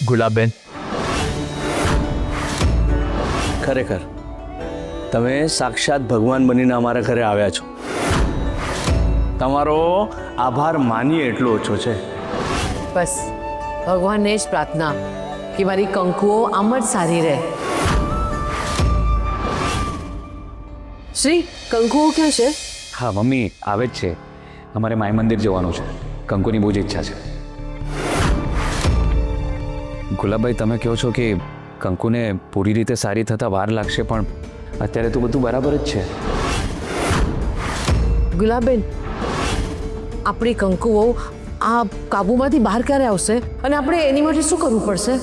ગુલાબબેન, ખરેખર તમે સાક્ષાત ભગવાન બનીને અમારા ઘરે આવ્યા છો. તમારો આભાર માનીએ એટલો ઓછો છે. બસ ભગવાનને જ પ્રાર્થના કે મારી કંકુઓ આમ જ સારી રહે. શ્રી, કંકુઓ ક્યાં છે? હા મમ્મી આવે જ છે. અમારે માય મંદિર જવાનું છે. કંકુની બહુ જ ઈચ્છા છે. ગુલાબભાઈ, તમે કહો છો કે કંકુને પૂરી રીતે સારી થતાં વાર લાગશે, પણ અત્યારે તો બધું બરાબર જ છે. ગુલાબેન, આપણી કંકુઓ આ કાબુમાંથી બહાર ક્યારે આવશે અને આપણે એની માટે શું કરવું પડશે?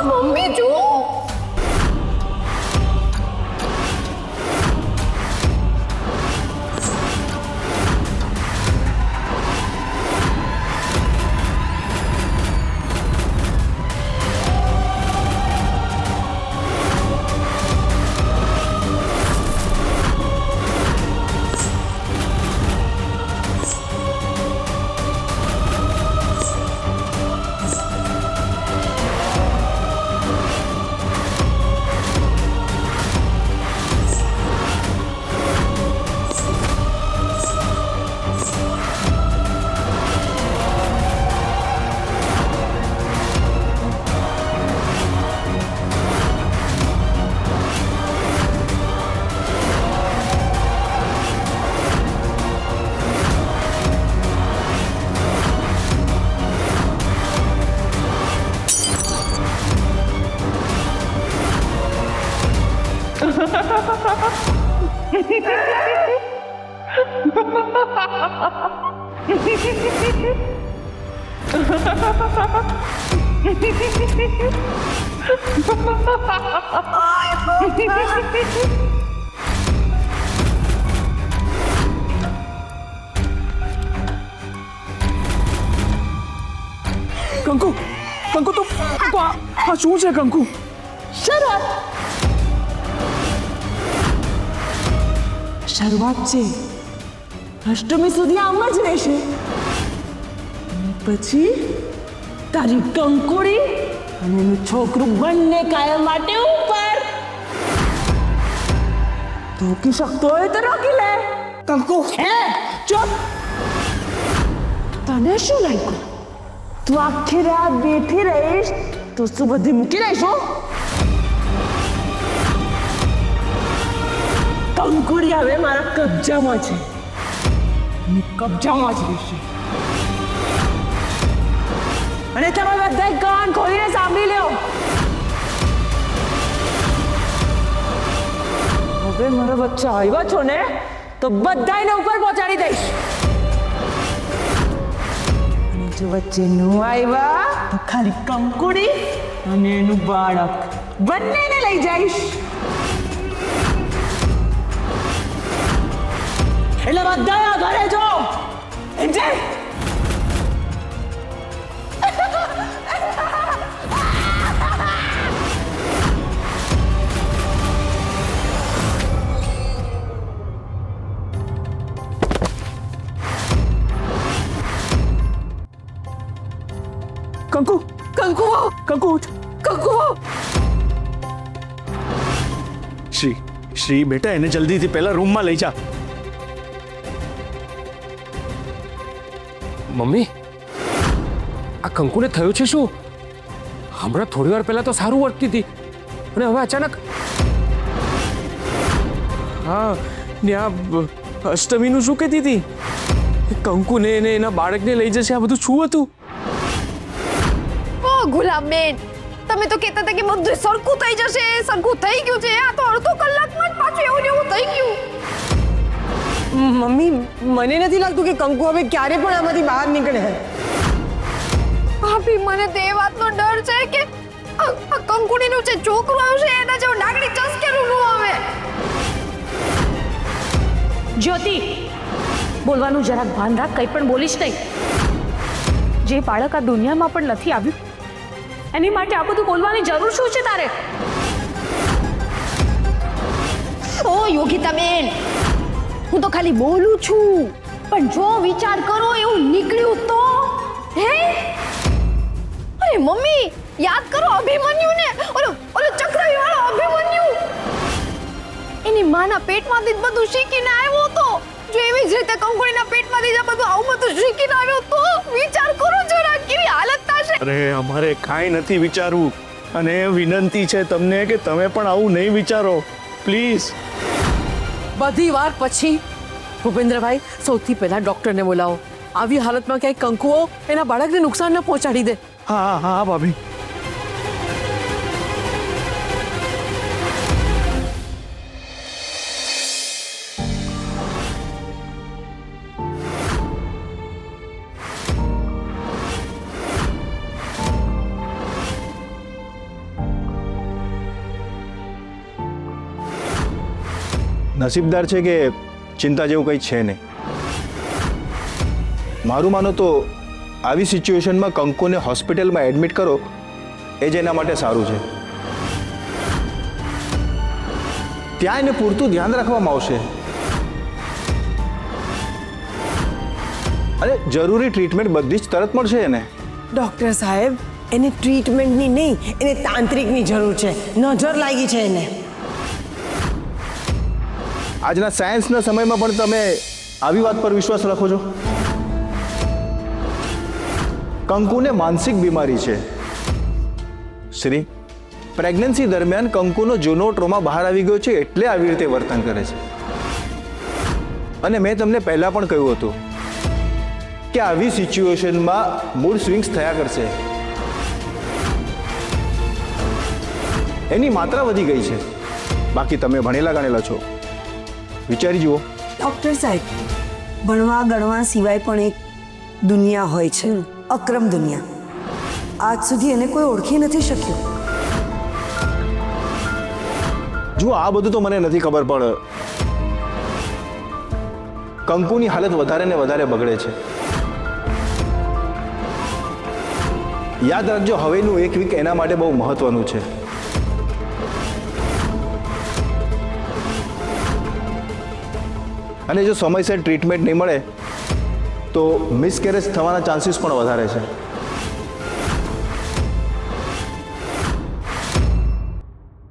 મમ્મી જો કંકુ, કંકુ તું આ શું છે કંકુ? શરૂઆત છે, અષ્ટમી સુધી આમ જ રહેશે. પછી તારી કંકોડી અને એનું છોકરું બંને કાયમ માટે ઉપર. રોકી શકતો હોય તો રોકી લે. કંકુ હે ચૂપ. તને શું લાગ્યું તું આખી રાત બેઠી રહીશ તો શું બધી મૂકી દઈશું? કંકુડી હવે મારા કબજામાં છે, કબજામાં જ રહેશે. અને તમે બધા કાન ખોલીને સાંભળી લો. હવે મારા બચ્ચા આવ્યા છો ને તો બધાને ઉપર પહોંચાડી દઈશ. અને જો વચ્ચે ન આવ્યા તો ખાલી કંકુડી અને એનું બાળક બંનેને લઈ જઈશ. એટલે બધા ઘરે જો. કંકુ, કંકુઓ, કંકુ ઉઠ. કંકુઓ! શ્રી બેટા, એને જલ્દીથી પહેલા રૂમમાં લઈ જા. મમ્મી, આ કંકુને થયું છે શું? હમણાં થોડી વાર પહેલા તો સારું વર્તતી હતી અને હવે અચાનક. હા ને આ અષ્ટમીનું શું કહેતી હતી? કંકુને અને એના બાળકને લઈ જશે, આ બધું શું હતું? ઓ ગુલાબબેન, તમે તો કહેતા હતા કે બધું સરખું થઈ જશે, સરખું થઈ ગયું છે. આ તો અડધો કલાકમાં જ પાછું એવું ને એવું થઈ ગયું. મમ્મી, મને નથી લાગતું કે કંકુ હવે ક્યારે પણ આમાંથી બહાર નીકળે. ભાભી, મને તો એ વાતનો ડર છે કે આ કંકુડીનું જે છોકરું આવશે એના જેવું ડાગડી ચસકેલું ન આવે. જ્યોતિ, બોલવાનું જરાક ભાન રાખ. કંઈ પણ બોલીશ નહીં. જે બાળક આ દુનિયામાં પણ નથી આવ્યું એની માટે આ બધું બોલવાની જરૂર શું છે તારે? ઓ યોગિતા બેન, હું તો ખાલી બોલું છું, પણ જો વિચાર કરો એવું નીકળ્યું તો હે? અરે મમ્મી, યાદ કરો અભિમન્યુને, ઓલો ચક્રવ્યૂહ વાળો અભિમન્યુ. એની માના પેટમાંથી જ બધું શીખીને આવ્યો હતો. જો એવી જ રીતે કંકુડીના પેટમાંથી જ બધું આવું બધું શીખીને આવ્યો તો વિચાર કરો જરા કેવી હાલત થશે. અરે અમારે કાંઈ નથી વિચારવું, અને વિનંતી છે તમને કે તમે પણ આવું નહીં વિચારો, પ્લીઝ. બધી વાર પછી ભૂપેન્દ્રભાઈ સૌથી પહેલા ડોક્ટરને બોલાવો. આવી હાલતમાં ક્યાંય કંકુઓ એના બાળકને નુકસાન ન પહોંચાડી દે. હા હા ભાભી. નસીબદાર છે કે ચિંતા જેવું કંઈ છે નહીં. મારું માનો તો આવી સિચ્યુએશનમાં કંકુને હોસ્પિટલમાં એડમિટ કરો એ જ એના માટે સારું છે. ત્યાં એને પૂરતું ધ્યાન રાખવામાં આવશે અને જરૂરી ટ્રીટમેન્ટ બધી જ તરત મળશે એને. ડૉક્ટર સાહેબ, એને ટ્રીટમેન્ટની નહીં, એને તાંત્રિકની જરૂર છે. નજર લાગી છે એને. આજના સાયન્સના સમયમાં પણ તમે આવી વાત પર વિશ્વાસ રાખો છો? કંકુને માનસિક બીમારી છે. શ્રી, પ્રેગ્નન્સી દરમિયાન કંકુનો જૂનો ટ્રોમા બહાર આવી ગયો છે, એટલે આવી રીતે વર્તન કરે છે. અને મેં તમને પહેલાં પણ કહ્યું હતું કે આવી સિચ્યુએશનમાં મૂડ સ્વિંગ્સ થયા કરશે. એની માત્રા વધી ગઈ છે. બાકી તમે ભણેલા ગણેલા છો, વિચારી જુઓ. ડૉક્ટર સાહેબ, ભણવા ગણવા સિવાય પણ એક દુનિયા હોય છે, અક્રમ દુનિયા. આજ સુધી એને કોઈ ઓળખી નથી શક્યું. જુઓ, આ બધું તો મને નથી ખબર, પણ કંકુની હાલત વધારે ને વધારે બગડે છે. યાદ રાખજો, હવેનું એક વીક એના માટે બહુ મહત્વનું છે. અને જો સમયસર ટ્રીટમેન્ટ નહીં મળે તો મિસકેરેજ થવાના ચાન્સીસ પણ વધારે છે.